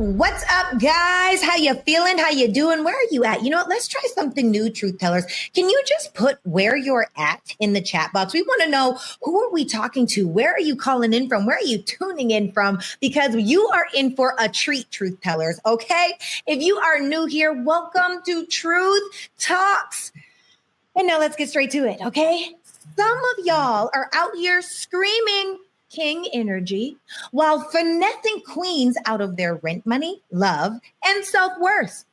What's up, guys? How you feeling? How you doing? Where are you at? You know what? Let's try something new, truth tellers. Can you just put where you're at in the chat box? We want to know, who are we talking to? Where are you calling in from? Where are you tuning in from? Because you are in for a treat, truth tellers, okay? If you are new here, welcome to Truth Talks. And now let's get straight to it, okay? Some of y'all are out here screaming king energy while finessing queens out of their rent money, love, and self-worth.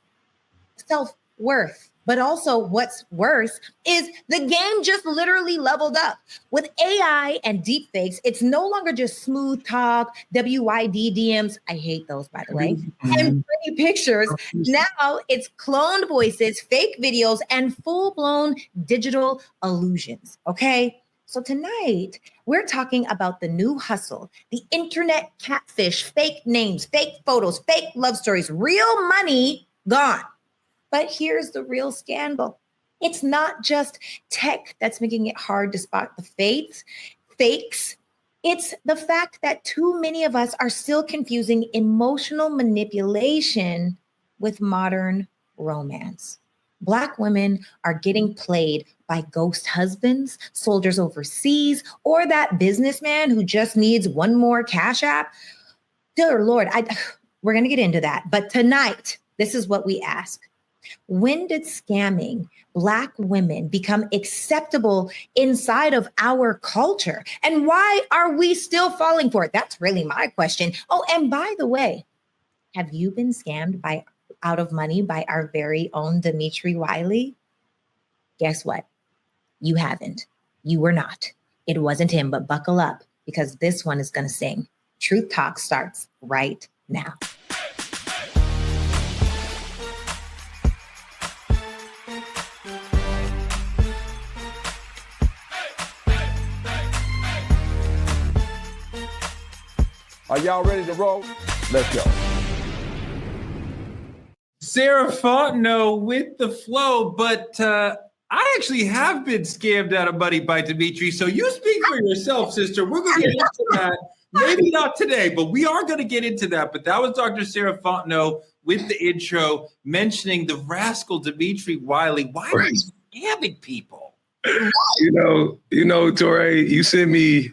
But also what's worse is the game just literally leveled up. With AI and deepfakes, it's no longer just smooth talk, WYD DMs. I hate those, by the way. And pretty pictures. Now it's cloned voices, fake videos, and full-blown digital illusions, okay? So tonight, we're talking about the new hustle, the internet catfish, fake names, fake photos, fake love stories, real money gone. But here's the real scandal. It's not just tech that's making it hard to spot the fakes. It's the fact that too many of us are still confusing emotional manipulation with modern romance. Black women are getting played by ghost husbands, soldiers overseas, or that businessman who just needs one more cash app. Dear Lord, we're going to get into that. But tonight, this is what we ask. When did scamming Black women become acceptable inside of our culture? And why are we still falling for it? That's really my question. Oh, and by the way, have you been scammed out of money by our very own Dimitri Wiley? Guess what? You haven't. You were not. It wasn't him, but buckle up because this one is going to sing. Truth Talk starts right now. Are y'all ready to roll? Let's go. Sarah Fontenot with the flow, but I actually have been scammed out of money by Dimitri. So you speak for yourself, sister. We're going to get into that. Maybe not today, but we are going to get into that. But that was Dr. Sarah Fontenot with the intro mentioning the rascal Dimitri Wiley. Why are you scamming people? You know, Torre, you sent me,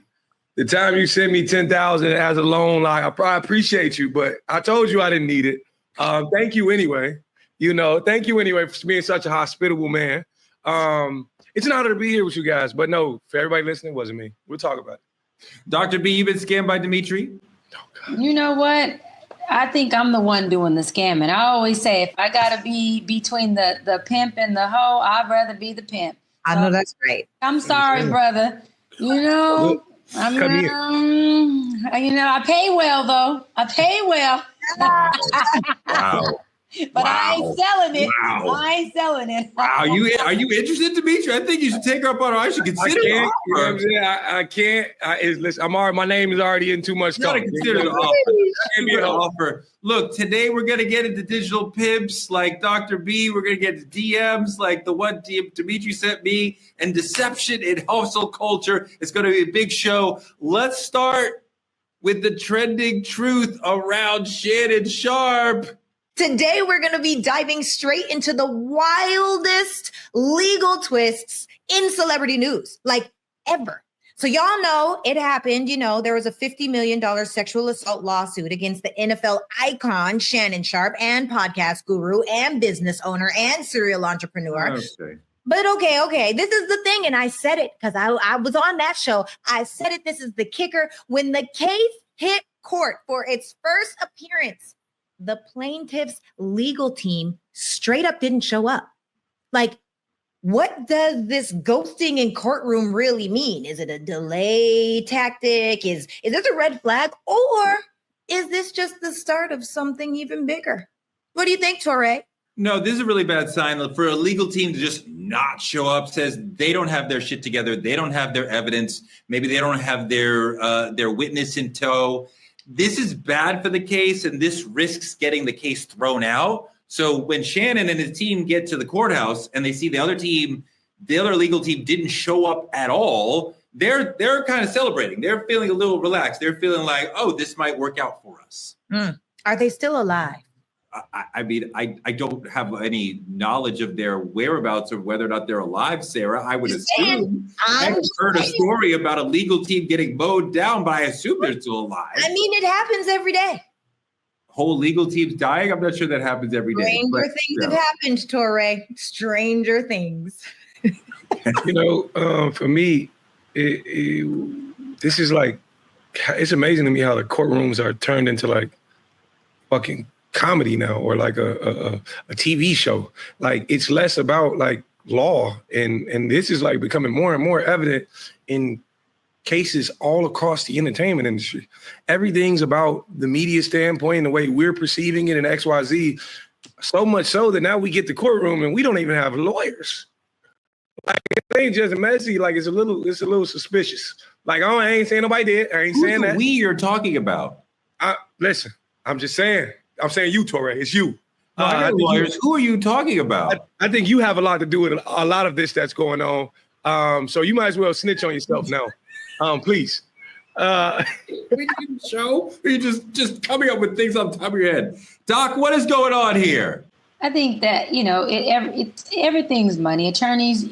the time you sent me 10,000 as a loan, like I appreciate you, but I told you I didn't need it. Thank you anyway. Thank you anyway for being such a hospitable man. It's an honor to be here with you guys, but no, for everybody listening, it wasn't me. We'll talk about it. Dr. B, you've been scammed by Dimitri? Oh, you know what? I think I'm the one doing the scamming. I always say if I got to be between the pimp and the hoe, I'd rather be the pimp. I know that's right. I'm sorry, brother. I pay well, though. I pay well. Wow. But I ain't selling it. Wow. I ain't selling it. Are you interested, Dimitri? I think you should take her up on her. I should consider it. I can't. Listen, I'm already. My name is already in too much. You gotta consider the offer. Look, today we're gonna get into digital pimps like Dr. B. We're gonna get to DMs like the one Dimitri sent me, and deception in hustle culture. It's gonna be a big show. Let's start with the trending truth around Shannon Sharpe. Today, we're going to be diving straight into the wildest legal twists in celebrity news, like ever. So y'all know it happened. There was a $50 million sexual assault lawsuit against the NFL icon, Shannon Sharpe, and podcast guru and business owner and serial entrepreneur. Okay. But okay. This is the thing. And I said it because I was on that show. I said it. This is the kicker. When the case hit court for its first appearance, the plaintiff's legal team straight up didn't show up. Like, what does this ghosting in courtroom really mean? Is it a delay tactic? Is this a red flag? Or is this just the start of something even bigger? What do you think, Torre? No, this is a really bad sign for a legal team to just not show up. Says they don't have their shit together. They don't have their evidence. Maybe they don't have their witness in tow. This is bad for the case, and this risks getting the case thrown out. So when Shannon and his team get to the courthouse and they see the other legal team didn't show up at all, they're kind of celebrating. They're feeling a little relaxed. They're feeling like, oh, this might work out for us. Are they still alive? I mean, I don't have any knowledge of their whereabouts or whether or not they're alive, Sarah. I would assume. I've heard a story about a legal team getting mowed down, but I assume they're still alive. I mean, it happens every day. Whole legal teams dying? I'm not sure that happens every day. Stranger things have happened, Touré. Stranger things. For me, this is like, it's amazing to me how the courtrooms are turned into like fucking comedy now, or like a TV show. Like, it's less about like law, and this is like becoming more and more evident in cases all across the entertainment industry. Everything's about the media standpoint and the way we're perceiving it in XYZ, so much so that now we get the courtroom and we don't even have lawyers. Like, it ain't just messy. Like, it's a little suspicious. Like, I ain't saying nobody did. I ain't saying that. We you're talking about? Listen, I'm just saying. I'm saying you, Touré. It's you. Lawyers. Who are you talking about? I think you have a lot to do with a lot of this that's going on. So you might as well snitch on yourself now. Please. We didn't show. You're just coming up with things on top of your head. Doc, what is going on here? I think that, everything's money. Attorneys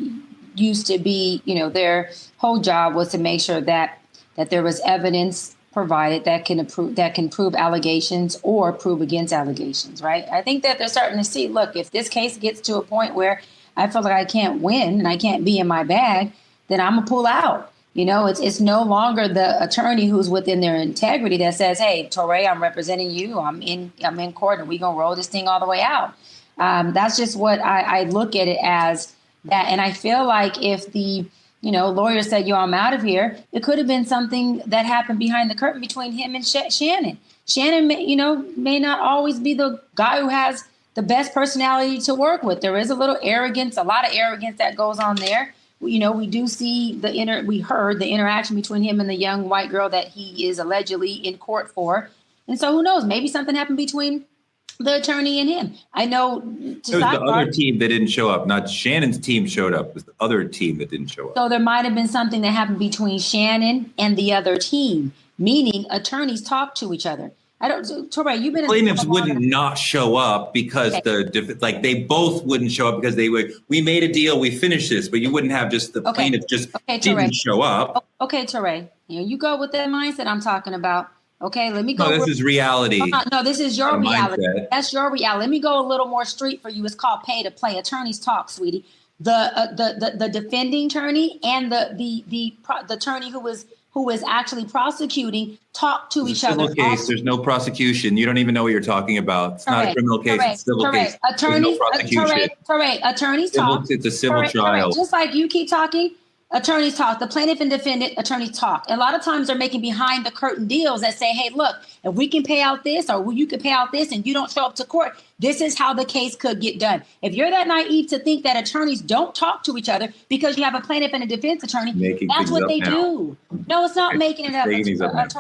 used to be, their whole job was to make sure that there was evidence provided that can prove allegations or prove against allegations, right? I think that they're starting to see, look, if this case gets to a point where I feel like I can't win and I can't be in my bag, then I'm gonna pull out. It's no longer the attorney who's within their integrity that says, hey, Touré, I'm representing you. I'm in court and we're gonna roll this thing all the way out. That's just what I look at it as that. And I feel like if the lawyer said, I'm out of here, it could have been something that happened behind the curtain between him and Shannon. Shannon, may not always be the guy who has the best personality to work with. There is a lot of arrogance that goes on there. We do see we heard the interaction between him and the young white girl that he is allegedly in court for. And so who knows, maybe something happened between the attorney and him. I know. It was the other team that didn't show up. Not Shannon's team showed up. It was the other team that didn't show up. So there might have been something that happened between Shannon and the other team, meaning attorneys talk to each other. Touré, you've been. Plaintiffs wouldn't not show up because they both wouldn't show up because we made a deal, we finished this, but you wouldn't have just the plaintiff didn't show up. Okay, Touré, you go with that mindset I'm talking about. Okay, let me go. No, this is reality. No, this is your reality. Mindset. That's your reality. Let me go a little more street for you. It's called pay to play. Attorneys talk, sweetie. The defending attorney and the attorney who is actually prosecuting talk to each other. Civil case. There's no prosecution. You don't even know what you're talking about. It's not a criminal case. It's a civil case. Attorneys, attorneys talk. It's a civil trial. Just like you keep talking. Attorneys talk. The plaintiff and defendant attorneys talk. A lot of times they're making behind the curtain deals that say, hey, look, if we can pay out this or you can pay out this and you don't show up to court, this is how the case could get done. If you're that naive to think that attorneys don't talk to each other because you have a plaintiff and a defense attorney, that's what they do. No, it's not making it up.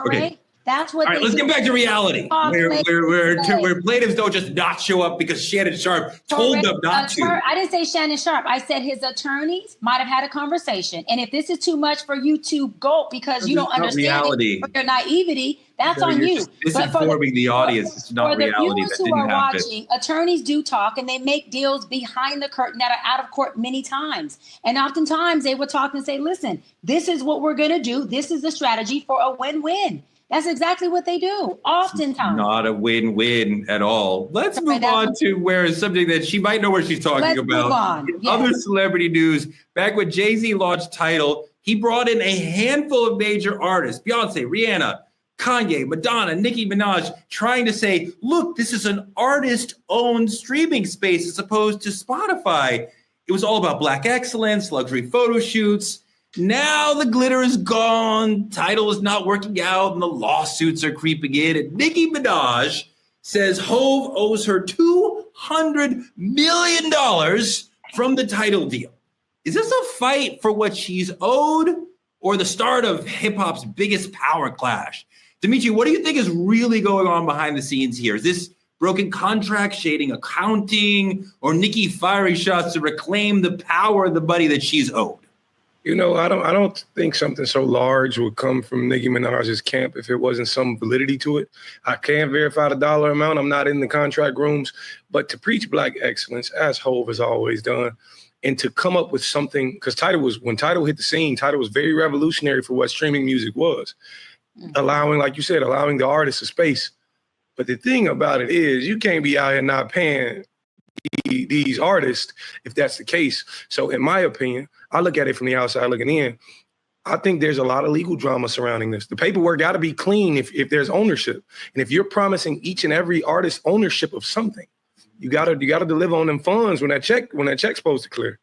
Okay. That's what. All right, let's get back to reality. Where plaintiffs don't just not show up because Shannon Sharp told them not to. I didn't say Shannon Sharp. I said his attorneys might have had a conversation. And if this is too much for you to gulp because you don't understand it, your naivety, that's on you. Misinforming the audience. It's not reality. For the viewers who are watching, attorneys do talk and they make deals behind the curtain that are out of court many times. And oftentimes they will talk and say, listen, this is what we're going to do. This is the strategy for a win-win. That's exactly what they do, oftentimes. Not a win-win at all. Let's move on to where something that she might know what she's talking about. Other celebrity news, back when Jay-Z launched Tidal, he brought in a handful of major artists, Beyonce, Rihanna, Kanye, Madonna, Nicki Minaj, trying to say, look, this is an artist-owned streaming space as opposed to Spotify. It was all about Black excellence, luxury photo shoots. Now the glitter is gone, Tidal is not working out, and the lawsuits are creeping in. And Nicki Minaj says Hove owes her $200 million from the Tidal deal. Is this a fight for what she's owed or the start of hip-hop's biggest power clash? Dimitri, what do you think is really going on behind the scenes here? Is this broken contract, shading accounting, or Nicki firing shots to reclaim the power of the money that she's owed? I don't think something so large would come from Nicki Minaj's camp if it wasn't some validity to it. I can't verify the dollar amount. I'm not in the contract rooms, but to preach Black excellence, as Hove has always done, and to come up with something, because when Tidal hit the scene, Tidal was very revolutionary for what streaming music was, allowing, like you said, allowing the artist a space. But the thing about it is, you can't be out here not paying these artists if that's the case. So in my opinion, I look at it from the outside looking in. I think there's a lot of legal drama surrounding this. The paperwork got to be clean if there's ownership. And if you're promising each and every artist ownership of something, you gotta deliver on them funds when that check's supposed to clear.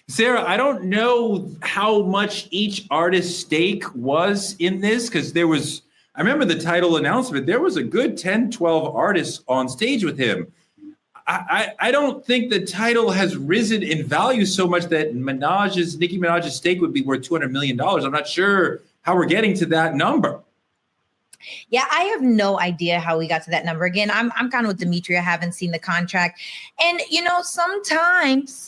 Sarah, I don't know how much each artist's stake was in this, because I remember the Tidal announcement, there was a good 10, 12 artists on stage with him. I don't think the Tidal has risen in value so much that Nicki Minaj's stake would be worth $200 million. I'm not sure how we're getting to that number. Yeah, I have no idea how we got to that number. Again, I'm kind of with Dimitri. I haven't seen the contract. And, sometimes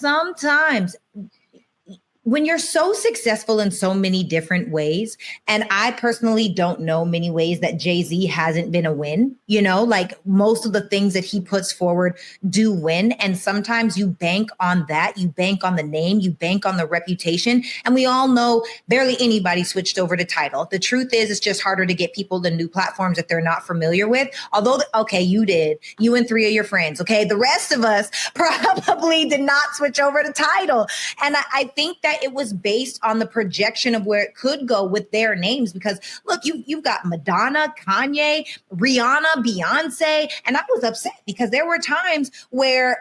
when you're so successful in so many different ways, and I personally don't know many ways that Jay-Z hasn't been a win, like most of the things that he puts forward do win. And sometimes you bank on that, you bank on the name, you bank on the reputation. And we all know barely anybody switched over to Tidal. The truth is, it's just harder to get people to new platforms that they're not familiar with. Although, okay, you did, you and 3 of your friends. Okay. The rest of us probably did not switch over to Tidal. And I think that it was based on the projection of where it could go with their names, because look, you've got Madonna, Kanye, Rihanna, Beyonce, and I was upset because there were times where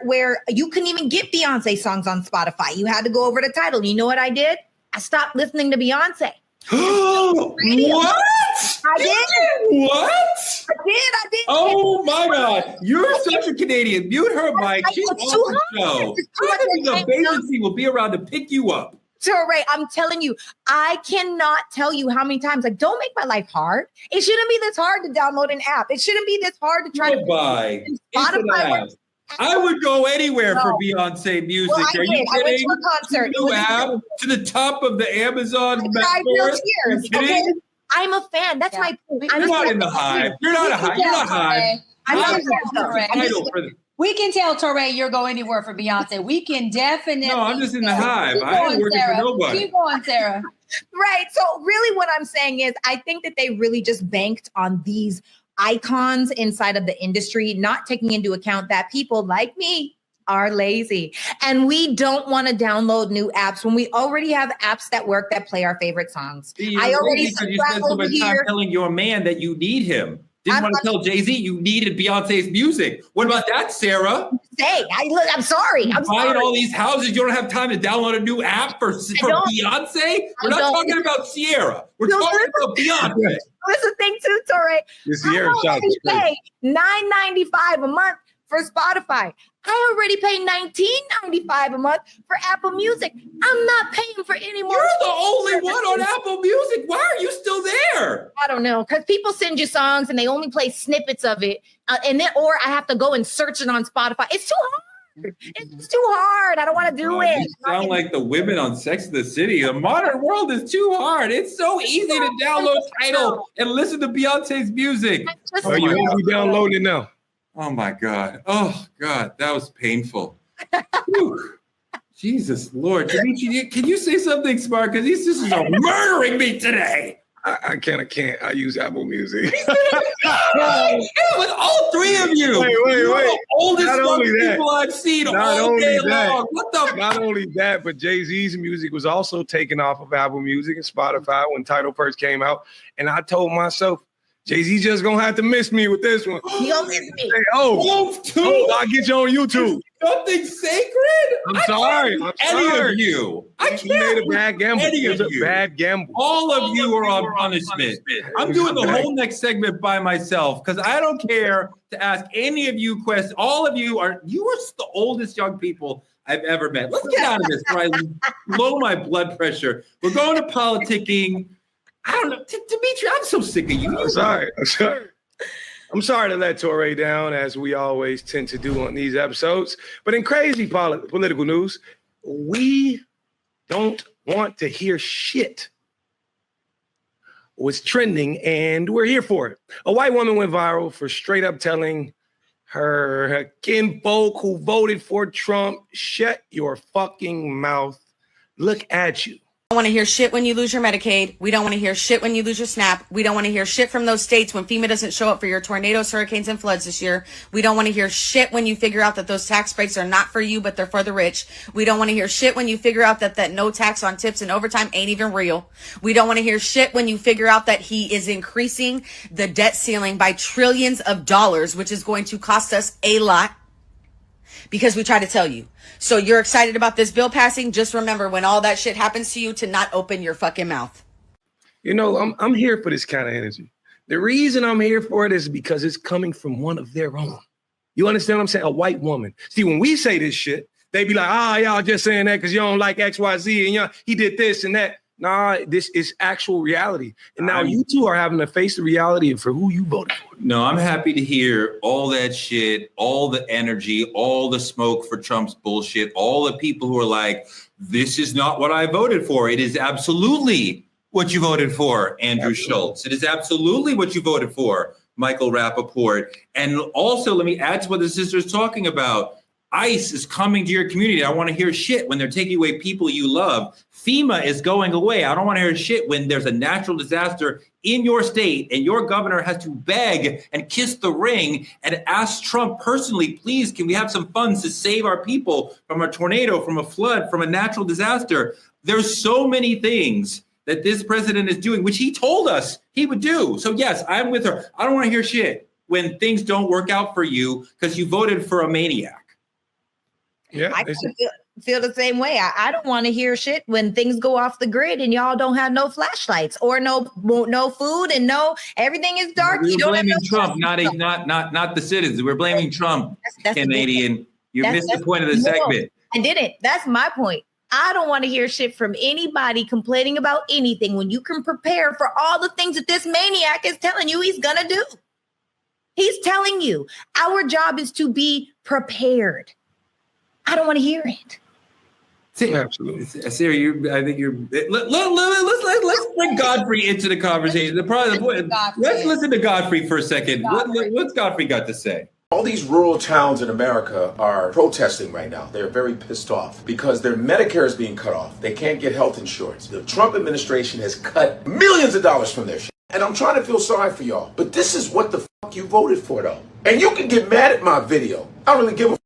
you couldn't even get Beyonce songs on Spotify. You had to go over to Tidal. You know what I did? I stopped listening to Beyonce. What? I did. What? I did. Oh my God. You're such a Canadian. Mute her mic. She's on the show. The agency will be around to pick you up. Touré, I'm telling you, I cannot tell you how many times, don't make my life hard. It shouldn't be this hard to download an app. It shouldn't be this hard to try to Spotify. I would go anywhere for Beyonce music. Well, Are you kidding? I went to a concert. New app to the top of the Amazon. Years, okay? I'm a fan. That's my point. You're not in the hive. You're not a hive. You're not hive. We can tell Touré you're going anywhere for Beyonce. We can definitely. No, I'm just in the hive. I ain't working for nobody. Keep going, Sarah. Right. So really what I'm saying is I think that they really just banked on these icons inside of the industry, not taking into account that people like me are lazy and we don't want to download new apps when we already have apps that work that play our favorite songs. I already spent so much time telling your man that you need him. Didn't want to tell Jay-Z you needed Beyonce's music. What about that, Sarah? I'm sorry. I'm buying sorry. all these houses. You don't have time to download a new app for Beyonce? We're not talking about Sierra. We're talking about Beyonce. That's the thing too, Touré. The Sierra shot is pay $9.95 a month for Spotify. I already pay $19.95 a month for Apple Music. I'm not paying for any more. You're the only one on Apple Music. Why are you still there? I don't know, because people send you songs and they only play snippets of it, or I have to go and search it on Spotify. It's too hard. It's too hard. I don't want to do it. You sound like the women on Sex and the City. The modern world is too hard. It's so easy to download Tidal and listen to Beyonce's music. Are you downloading it now? Oh my God. Oh God, that was painful. Jesus Lord. Dimitri, can you say something smart? Because these sisters are murdering me today. I can't. I use Apple Music. With all three of you. Wait. The oldest people I've seen all day long. What the? Not only that, but Jay-Z's music was also taken off of Apple Music and Spotify when Tidal first came out. And I told myself, Jay-Z just gonna have to miss me with this one. He gonna miss me. Say, I'll get you on YouTube. Something sacred? I'm sorry. Any of you. I can't. You made a bad gamble. It was a bad gamble. All of you are on punishment. I'm doing the whole next segment by myself because I don't care to ask any of you questions. All of you are the oldest young people I've ever met. Let's get out of this before I low my blood pressure. We're going to politicking. I don't know. Dimitri, I'm so sick of you. I'm sorry to let Touré down, as we always tend to do on these episodes. But in crazy political news, we don't want to hear shit was trending, and we're here for it. A white woman went viral for straight up telling her kinfolk who voted for Trump, shut your fucking mouth. Look at you. We don't want to hear shit when you lose your Medicaid. We don't want to hear shit when you lose your SNAP. We don't want to hear shit from those states when FEMA doesn't show up for your tornadoes, hurricanes, and floods this year. We don't want to hear shit when you figure out that those tax breaks are not for you, but they're for the rich. We don't want to hear shit when you figure out that no tax on tips and overtime ain't even real. We don't want to hear shit when you figure out that he is increasing the debt ceiling by trillions of dollars, which is going to cost us a lot, because we try to tell you. So you're excited about this bill passing? Just remember, when all that shit happens to you, to not open your fucking mouth. You know, I'm here for this kind of energy. The reason I'm here for it is because it's coming from one of their own. You understand what I'm saying? A white woman. See, when we say this shit, they be like, y'all just saying that because you don't like XYZ and he did this and that. Nah, this is actual reality. And now you two are having to face the reality for who you voted for. No, I'm happy to hear all that shit, all the energy, all the smoke for Trump's bullshit, all the people who are like, this is not what I voted for. It is absolutely what you voted for, Andrew Schultz. It is absolutely what you voted for, Michael Rappaport. And also, let me add to what the sister's talking about. ICE is coming to your community. I want to hear shit when they're taking away people you love. FEMA is going away. I don't want to hear shit when there's a natural disaster in your state and your governor has to beg and kiss the ring and ask Trump personally, please, can we have some funds to save our people from a tornado, from a flood, from a natural disaster? There's so many things that this president is doing, which he told us he would do. So yes, I'm with her. I don't want to hear shit when things don't work out for you because you voted for a maniac. Yeah, I feel the same way. I don't want to hear shit when things go off the grid and y'all don't have no flashlights or no food and everything is dark. We're blaming Trump, not the citizens. We're blaming Trump, that's Canadian. You missed the point of the segment. I didn't. That's my point. I don't want to hear shit from anybody complaining about anything when you can prepare for all the things that this maniac is telling you he's gonna do. He's telling you our job is to be prepared. I don't want to hear it. Absolutely. Sarah, I think you're. Let's bring Godfrey into the conversation. Let's listen to Godfrey for a second. What's Godfrey got to say? All these rural towns in America are protesting right now. They're very pissed off because their Medicare is being cut off. They can't get health insurance. The Trump administration has cut millions of dollars from their shit. And I'm trying to feel sorry for y'all. But this is what the fuck you voted for, though. And you can get mad at my video. I don't really give a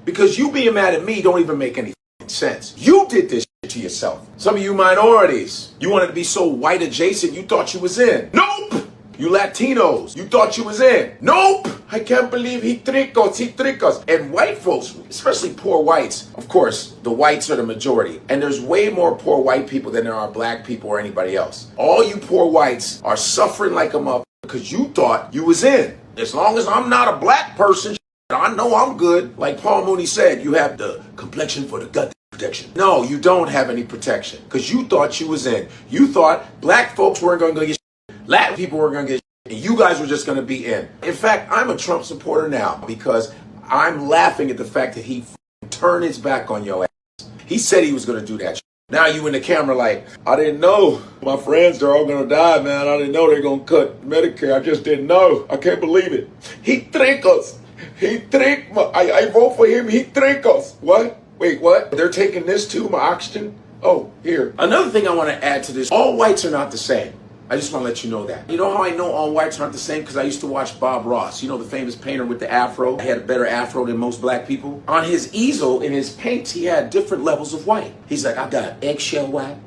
because you being mad at me don't even make any sense. You did this shit to yourself. Some of you minorities, you wanted to be so white adjacent, you thought you was in. Nope! You Latinos, you thought you was in. Nope! I can't believe he tricked us. And white folks, especially poor whites, of course, the whites are the majority. And there's way more poor white people than there are black people or anybody else. All you poor whites are suffering like a motherfucker because you thought you was in. As long as I'm not a black person, I know I'm good. Like Paul Mooney said, you have the complexion for the gut protection. No, you don't have any protection because you thought you was in. You thought black folks weren't going to get shit. Latin people were going to get shit. And you guys were just going to be in. In fact, I'm a Trump supporter now because I'm laughing at the fact that he turned his back on your ass. He said he was going to do that shit. Now you in the camera like, I didn't know. My friends, they're all going to die, man. I didn't know they're going to cut Medicare. I just didn't know. I can't believe it. He tricked us. He tricked I vote for him. He tricked us. What? Wait, what? They're taking this too, my oxygen? Oh, here. Another thing I want to add to this. All whites are not the same. I just want to let you know that. You know how I know all whites aren't the same? Because I used to watch Bob Ross. You know, the famous painter with the afro. He had a better afro than most black people. On his easel, in his paints, he had different levels of white. He's like, I got eggshell white.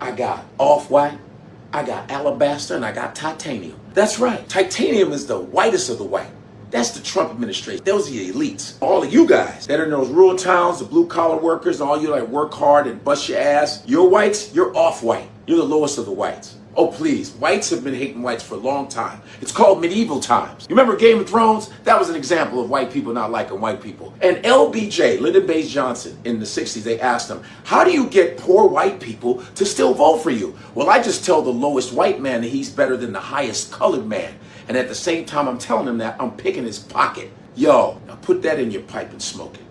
I got off-white. I got alabaster. And I got titanium. That's right. Titanium is the whitest of the white. That's the Trump administration. Those are the elites. All of you guys that are in those rural towns, the blue-collar workers, all you that work hard and bust your ass, you're whites, you're off-white. You're the lowest of the whites. Oh, please. Whites have been hating whites for a long time. It's called medieval times. You remember Game of Thrones? That was an example of white people not liking white people. And LBJ, Lyndon Baines Johnson, in the 60s, they asked him, how do you get poor white people to still vote for you? Well, I just tell the lowest white man that he's better than the highest colored man. And at the same time I'm telling him that, I'm picking his pocket. Yo, now put that in your pipe and smoke it.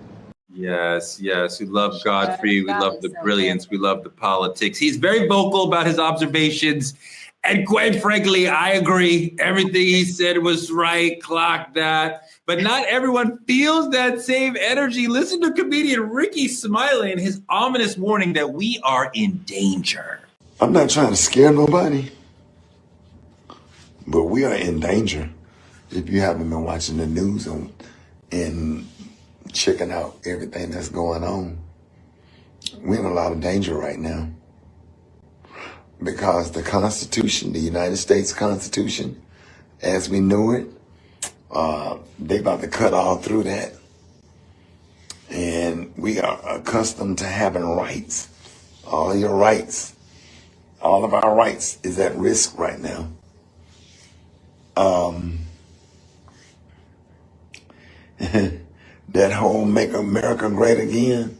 Yes, yes. We love Godfrey. We love the So brilliance. good. We love the politics. He's very vocal about his observations. And quite frankly, I agree. Everything he said was right. Clock that. But not everyone feels that same energy. Listen to comedian Rickey Smiley and his ominous warning that we are in danger. I'm not trying to scare nobody, but we are in danger. If you haven't been watching the news and checking out everything that's going on, we're in a lot of danger right now. Because the Constitution, the United States Constitution, as we know it, they about to cut all through that. And we are accustomed to having rights. All your rights, all of our rights is at risk right now. That whole Make America Great Again,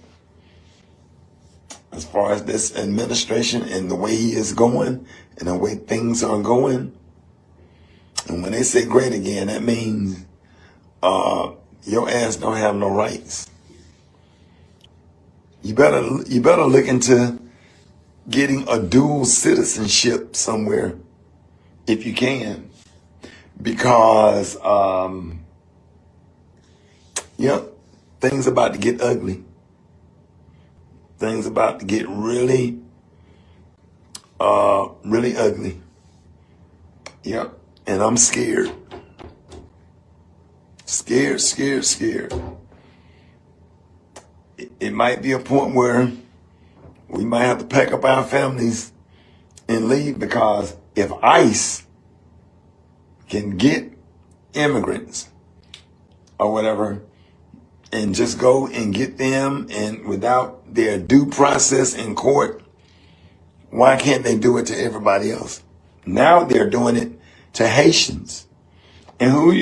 as far as this administration and the way he is going and the way things are going. And when they say great again, that means your ass don't have no rights. You better look into getting a dual citizenship somewhere if you can, because things about to get ugly. Things about to get really ugly. Yep. And I'm scared. Scared. It might be a point where we might have to pack up our families and leave, because if ICE can get immigrants or whatever and just go and get them and without their due process in court, why can't they do it to everybody else? Now they're doing it to Haitians. And who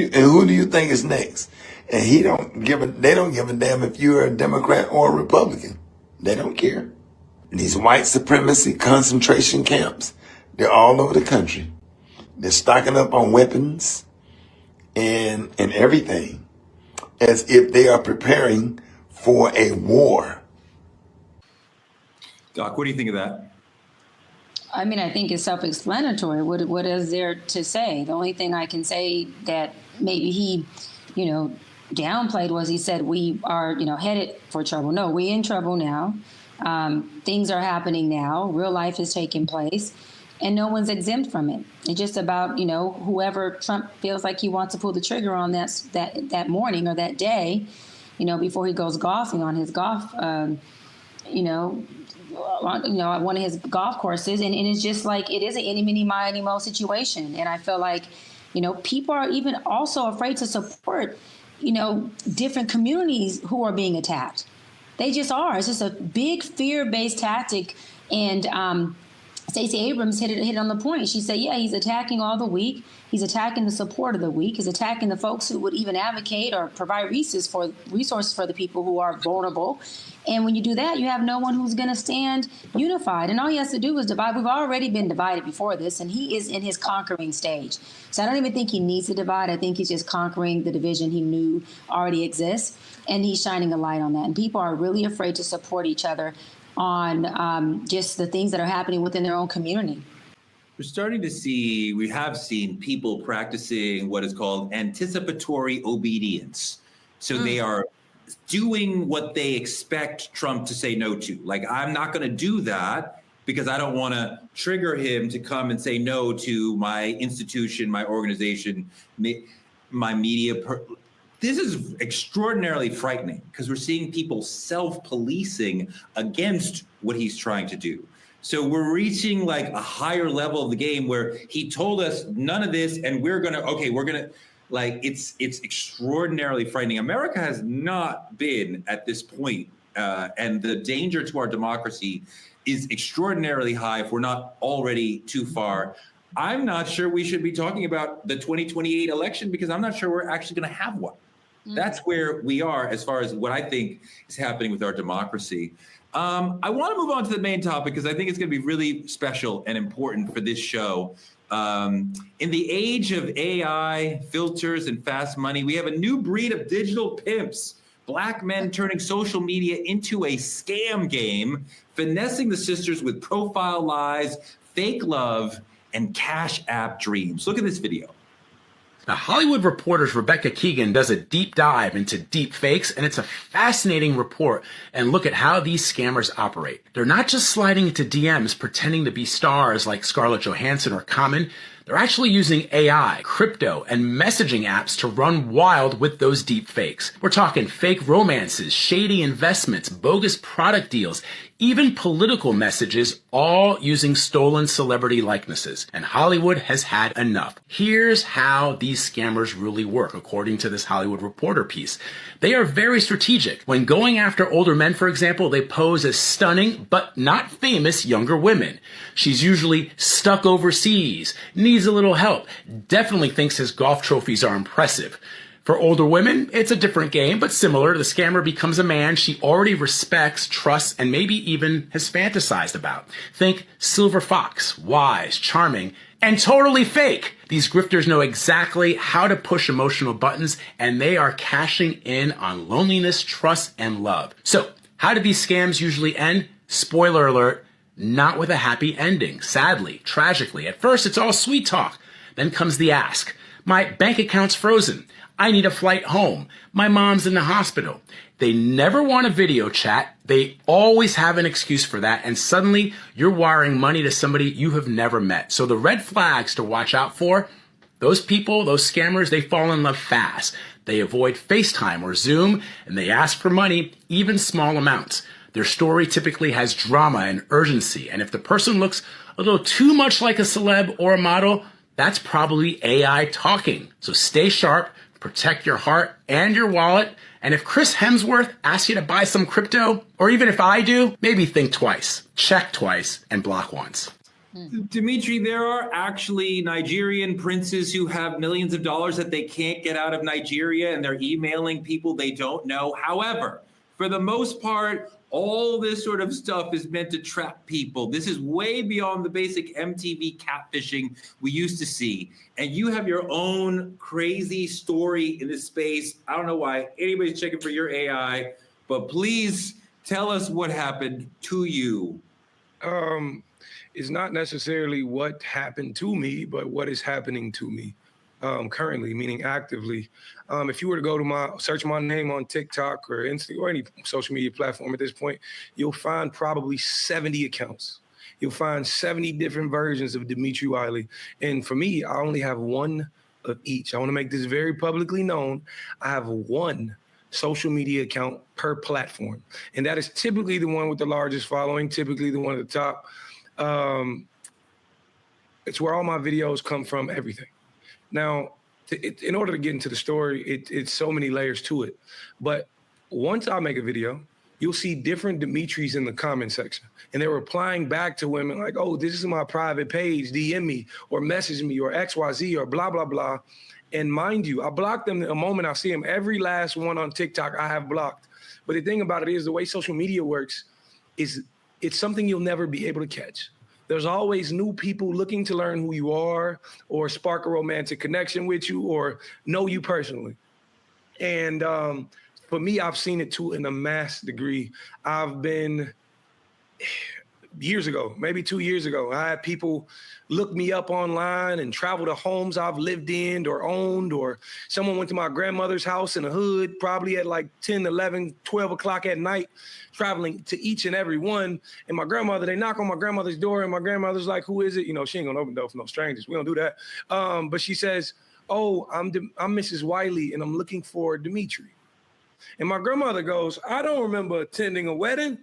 do you think is next? And they don't give a damn if you're a Democrat or a Republican. They don't care. These white supremacy concentration camps, they're all over the country. They're stocking up on weapons and everything, as if they are preparing for a war. Doc, what do you think of that? I mean, I think it's self-explanatory. What is there to say? The only thing I can say that maybe he, downplayed was he said we are, headed for trouble. No, we're in trouble now. Things are happening now. Real life is taking place, and no one's exempt from it. It's just about, whoever Trump feels like he wants to pull the trigger on that morning or that day, before he goes golfing on his golf, one of his golf courses. And it's just like, it is an any, mini, miny, mo situation. And I feel like, people are even also afraid to support, different communities who are being attacked. They just are. It's just a big fear-based tactic. And Stacey Abrams hit it on the point. She said, yeah, he's attacking all the weak. He's attacking the support of the weak. He's attacking the folks who would even advocate or provide resources for the people who are vulnerable. And when you do that, you have no one who's going to stand unified. And all he has to do is divide. We've already been divided before this, and he is in his conquering stage. So I don't even think he needs to divide. I think he's just conquering the division he knew already exists, and he's shining a light on that. And people are really afraid to support each other on just the things that are happening within their own community. We have seen people practicing what is called anticipatory obedience. So they are doing what they expect Trump to say no to. Like, I'm not going to do that because I don't want to trigger him to come and say no to my institution, my organization, my media. This is extraordinarily frightening because we're seeing people self-policing against what he's trying to do. So we're reaching like a higher level of the game where he told us none of this, and we're going to, like, it's extraordinarily frightening. America has not been at this point, and the danger to our democracy is extraordinarily high if we're not already too far. I'm not sure we should be talking about the 2028 election because I'm not sure we're actually going to have one. That's where we are as far as what I think is happening with our democracy. I want to move on to the main topic because I think it's going to be really special and important for this show. In the age of AI, filters, and fast money, we have a new breed of digital pimps Black men turning social media into a scam game, finessing the sisters with profile lies, fake love, and cash app dreams. Look at this video. Now, Hollywood Reporter's Rebecca Keegan does a deep dive into deep fakes, and it's a fascinating report. And look at how these scammers operate. They're not just sliding into DMs pretending to be stars like Scarlett Johansson or Common. They're actually using AI, crypto, and messaging apps to run wild with those deep fakes. We're talking fake romances, shady investments, bogus product deals, even political messages, all using stolen celebrity likenesses. And Hollywood has had enough. Here's how these scammers really work, according to this Hollywood Reporter piece. They are very strategic. When going after older men, for example, they pose as stunning but not famous younger women. She's usually stuck overseas, needs a little help, definitely thinks his golf trophies are impressive. For older women, it's a different game, but similar. The scammer becomes a man she already respects, trusts, and maybe even has fantasized about. Think silver fox, wise, charming, and totally fake. These grifters know exactly how to push emotional buttons, and they are cashing in on loneliness, trust, and love. So, how do these scams usually end? Spoiler alert, not with a happy ending. Sadly, tragically. At first, it's all sweet talk. Then comes the ask. My bank account's frozen. I need a flight home. My mom's in the hospital. They never want a video chat. They always have an excuse for that. And suddenly you're wiring money to somebody you have never met. So the red flags to watch out for, those people, those scammers, they fall in love fast. They avoid FaceTime or Zoom, and they ask for money, even small amounts. Their story typically has drama and urgency. And if the person looks a little too much like a celeb or a model, that's probably AI talking. So stay sharp. Protect your heart and your wallet. And if Chris Hemsworth asks you to buy some crypto, or even if I do, maybe think twice, check twice, and block once. Dimitri, there are actually Nigerian princes who have millions of dollars that they can't get out of Nigeria, and they're emailing people they don't know. However, for the most part, all this sort of stuff is meant to trap people. This is way beyond the basic MTV catfishing we used to see. And you have your own crazy story in this space. I don't know why anybody's checking for your AI, but please tell us what happened to you. It's not necessarily what happened to me, but what is happening to me currently, meaning actively. If you were to go to search my name on TikTok or Instagram or any social media platform at this point, you'll find probably 70 accounts. You'll find 70 different versions of Dimitri Wiley. And for me, I only have one of each. I want to make this very publicly known. I have one social media account per platform. And that is typically the one with the largest following, typically the one at the top. It's where all my videos come from, everything. Now, in order to get into the story, it's so many layers to it. But once I make a video, you'll see different Dimitris in the comment section. And they're replying back to women like, oh, this is my private page, DM me or message me or XYZ or blah, blah, blah. And mind you, I block them the moment I see them. Every last one on TikTok I have blocked. But the thing about it is the way social media works is it's something you'll never be able to catch. There's always new people looking to learn who you are or spark a romantic connection with you or know you personally. And for me, I've seen it to an amass degree. I've been years ago, maybe 2 years ago, I had people look me up online and travel to homes I've lived in or owned, or someone went to my grandmother's house in the hood, probably at like 10, 11, 12 o'clock at night, traveling to each and every one. And my grandmother, they knock on my grandmother's door and my grandmother's like, who is it? You know, she ain't gonna open the door for no strangers. We don't do that. But she says, oh, I'm Mrs. Wiley and I'm looking for Dimitri. And my grandmother goes, I don't remember attending a wedding.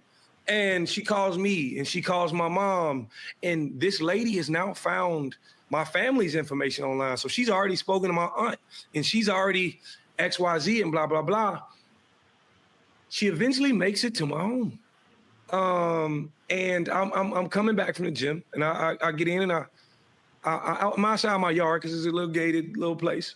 And she calls me and she calls my mom. And this lady has now found my family's information online. So she's already spoken to my aunt and she's already XYZ and blah, blah, blah. She eventually makes it to my home. And I'm coming back from the gym and I get in and I'm outside my yard because it's a little gated little place.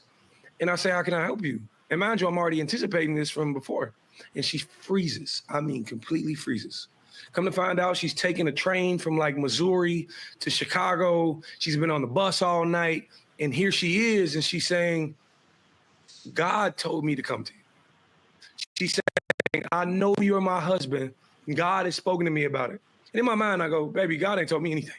And I say, how can I help you? And mind you, I'm already anticipating this from before. And she freezes. I mean, completely freezes. Come to find out, she's taking a train from like Missouri to Chicago. She's been on the bus all night. And here she is. And she's saying, God told me to come to you. She said, I know you're my husband. God has spoken to me about it. And in my mind, I go, baby, God ain't told me anything.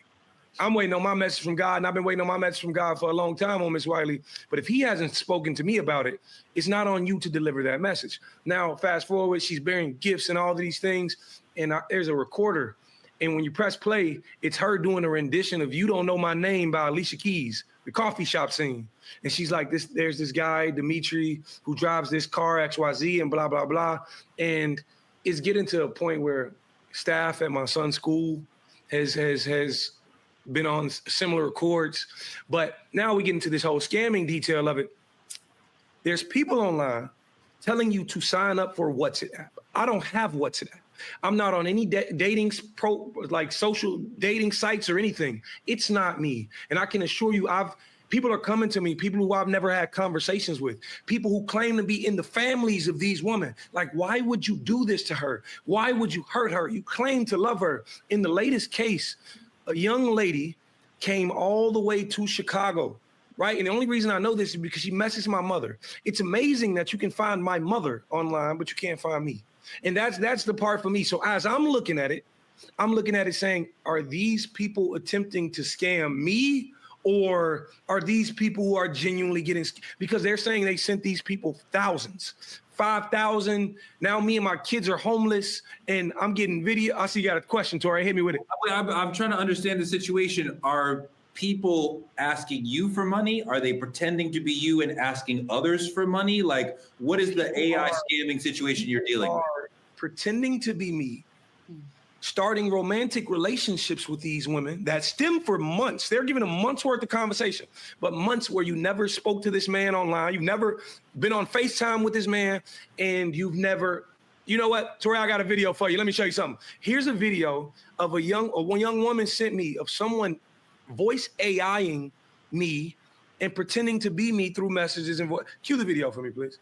I'm waiting on my message from God, and I've been waiting on my message from God for a long time on Miss Wiley. But if he hasn't spoken to me about it, it's not on you to deliver that message. Now, fast forward, she's bearing gifts and all of these things, and there's a recorder. And when you press play, it's her doing a rendition of You Don't Know My Name by Alicia Keys, the coffee shop scene. And she's like, there's this guy, Dimitri, who drives this car, XYZ, and blah, blah, blah. And it's getting to a point where staff at my son's school has been on similar accords. But now we get into this whole scamming detail of it. There's people online telling you to sign up for WhatsApp. I don't have WhatsApp. I'm not on any social dating sites or anything. It's not me. And I can assure you, people are coming to me, people who I've never had conversations with, people who claim to be in the families of these women. Like, why would you do this to her? Why would you hurt her? You claim to love her. In the latest case, a young lady came all the way to Chicago, right? And the only reason I know this is because she messaged my mother. It's amazing that you can find my mother online, but you can't find me. And that's the part for me. So as I'm looking at it saying, are these people attempting to scam me? Or are these people who are genuinely getting, because they're saying they sent these people thousands, 5,000. Now me and my kids are homeless and I'm getting video. I see you got a question, Tori. Hit me with it. I'm trying to understand the situation. Are people asking you for money? Are they pretending to be you and asking others for money? Like, what is the AI scamming situation you're dealing with? Pretending to be me. Starting romantic relationships with these women that stem for months. They're giving a month's worth of conversation, but months where you never spoke to this man online. You've never been on FaceTime with this man, and you've never, you know what, Tori, I got a video for you. Let me show you something. Here's a video of one young woman sent me of someone voice AIing me and pretending to be me through messages and cue the video for me, please.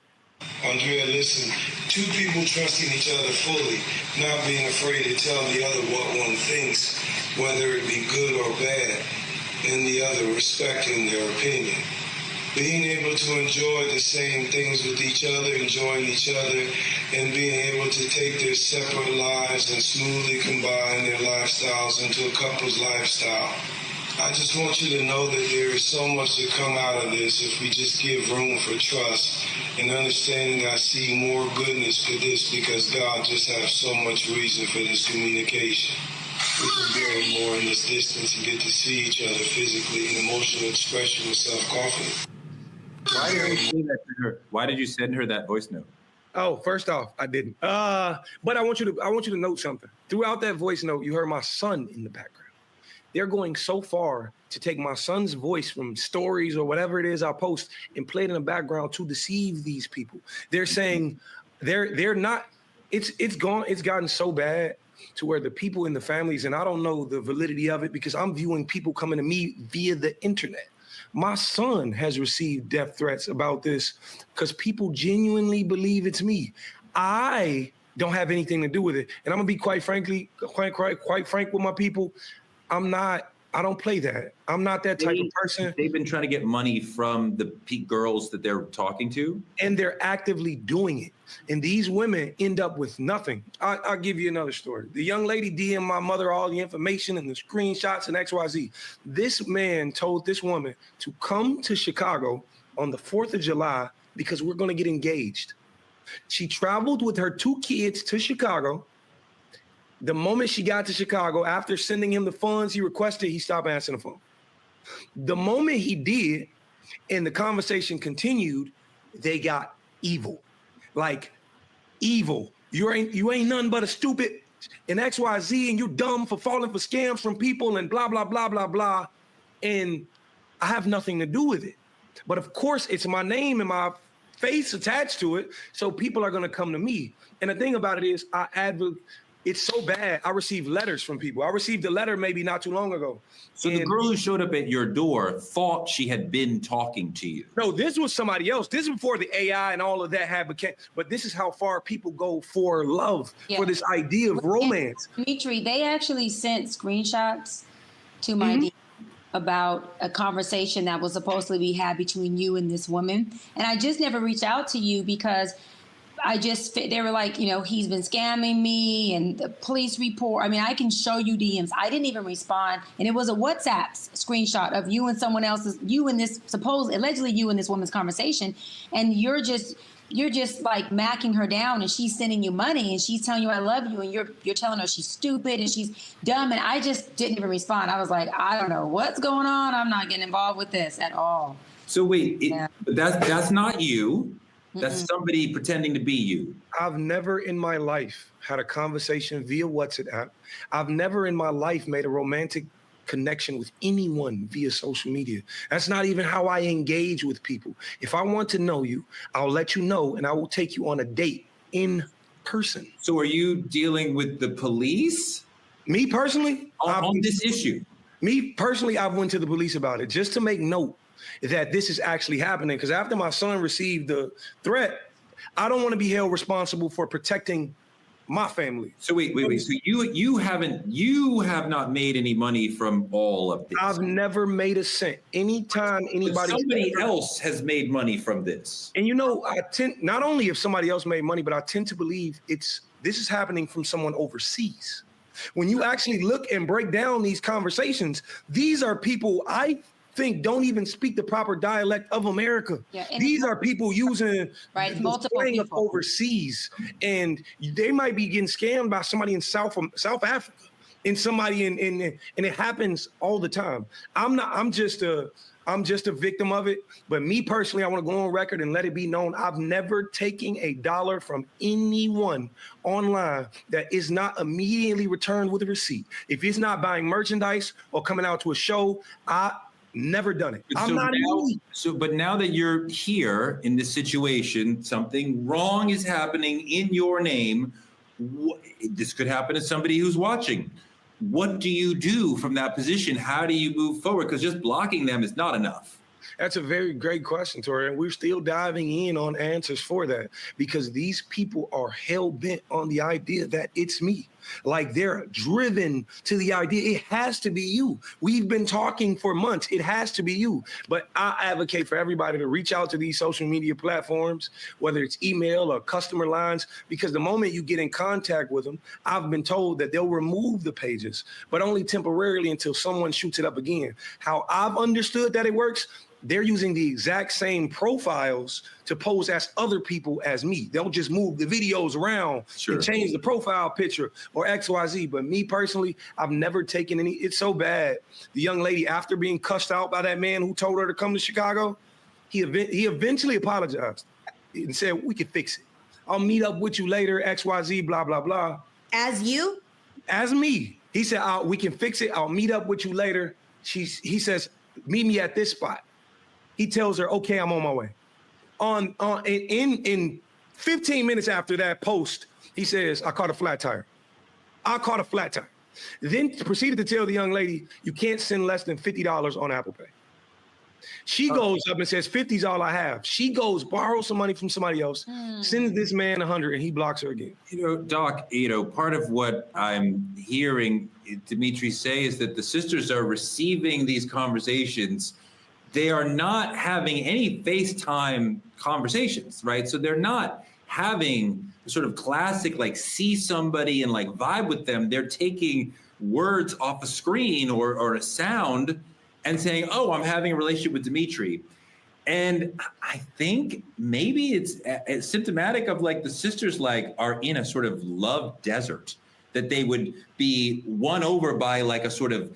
Andrea, listen, two people trusting each other fully, not being afraid to tell the other what one thinks, whether it be good or bad, and the other respecting their opinion. Being able to enjoy the same things with each other, enjoying each other, and being able to take their separate lives and smoothly combine their lifestyles into a couple's lifestyle. I just want you to know that there is so much to come out of this if we just give room for trust and understanding. I see more goodness for this because God just has so much reason for this communication. We can bear more in this distance and get to see each other physically and emotional expression with self-confidence. Why did you say that to her? Why did you send her that voice note? Oh, first off, I didn't. But I want you to note something. Throughout that voice note, you heard my son in the background. They're going so far to take my son's voice from stories or whatever it is I post and play it in the background to deceive these people. They're saying they're not. It's gotten so bad to where the people in the families, and I don't know the validity of it because I'm viewing people coming to me via the internet. My son has received death threats about this because people genuinely believe it's me. I don't have anything to do with it. And I'm gonna be quite frank with my people. I don't play that. I'm not that type of person. They've been trying to get money from the girls that they're talking to. And they're actively doing it. And these women end up with nothing. I'll give you another story. The young lady DM'd my mother all the information and the screenshots and XYZ. This man told this woman to come to Chicago on the 4th of July because we're going to get engaged. She traveled with her 2 kids to Chicago. The moment she got to Chicago, after sending him the funds he requested, he stopped answering the phone. The moment he did, and the conversation continued, they got evil. Like, evil. You ain't nothing but a stupid and XYZ, and you're dumb for falling for scams from people and blah, blah, blah, blah, blah. And I have nothing to do with it. But of course, it's my name and my face attached to it, so people are going to come to me. And the thing about it is, it's so bad. I received letters from people. I received a letter maybe not too long ago. So the girl who showed up at your door thought she had been talking to you. No, this was somebody else. This is before the AI and all of that had become. But this is how far people go for love, for this idea of romance. Dimitri, they actually sent screenshots to my DM about a conversation that was supposedly be had between you and this woman. And I just never reached out to you because they were like, he's been scamming me and the police report. I mean, I can show you DMs. I didn't even respond. And it was a WhatsApp screenshot of you and someone else's, allegedly you in this woman's conversation. And you're just like macking her down, and she's sending you money and she's telling you I love you, and you're telling her she's stupid and she's dumb. And I just didn't even respond. I was like, I don't know what's going on. I'm not getting involved with this at all. So wait, that's not you. That's somebody pretending to be you. I've never in my life had a conversation via WhatsApp. I've never in my life made a romantic connection with anyone via social media. That's not even how I engage with people. If I want to know you, I'll let you know, and I will take you on a date in person. So are you dealing with the police? Me personally? On this issue? Me personally, I went to the police about it just to make note that this is actually happening. Because after my son received the threat, I don't want to be held responsible for protecting my family. So wait. So you have not made any money from all of this? I've never made a cent. Anytime anybody, somebody else has made money from this. And I tend, not only if somebody else made money, but I tend to believe this is happening from someone overseas. When you actually look and break down these conversations, these are people I think don't even speak the proper dialect of America. Yeah, these are people using multiple slang people of overseas, and they might be getting scammed by somebody in South Africa, and somebody and it happens all the time. I'm just a victim of it. But me personally, I want to go on record and let it be known, I've never taken $1 from anyone online that is not immediately returned with a receipt. If it's not buying merchandise or coming out to a show, never done it. But now that you're here in this situation, something wrong is happening in your name. This could happen to somebody who's watching. What do you do from that position? How do you move forward? Because just blocking them is not enough. That's a very great question, Tori, and we're still diving in on answers for that, because these people are hell-bent on the idea that it's me. Like, they're driven to the idea it has to be you. We've been talking for months. It has to be you. But I advocate for everybody to reach out to these social media platforms, whether it's email or customer lines, because the moment you get in contact with them, I've been told that they'll remove the pages, but only temporarily until someone shoots it up again. How I've understood that it works, they're using the exact same profiles to pose as other people as me. They'll just move the videos around and change the profile picture or XYZ. But me personally, I've never taken any. It's so bad. The young lady, after being cussed out by that man who told her to come to Chicago, he eventually apologized and said, we can fix it. I'll meet up with you later, XYZ, blah, blah, blah. As you? As me. He said, we can fix it. I'll meet up with you later. He says, meet me at this spot. He tells her, okay, I'm on my way. In 15 minutes after that post, he says, I caught a flat tire. Then proceeded to tell the young lady, you can't send less than $50 on Apple Pay. She goes up and says, 50's all I have. She goes, borrows some money from somebody else, sends this man 100, and he blocks her again. Doc, part of what I'm hearing Dimitri say is that the sisters are receiving these conversations. They are not having any FaceTime conversations, right? So they're not having the sort of classic, like, see somebody and like vibe with them. They're taking words off a screen or a sound and saying, oh, I'm having a relationship with Dimitri. And I think maybe it's symptomatic of, like, the sisters are in a sort of love desert, that they would be won over by like a sort of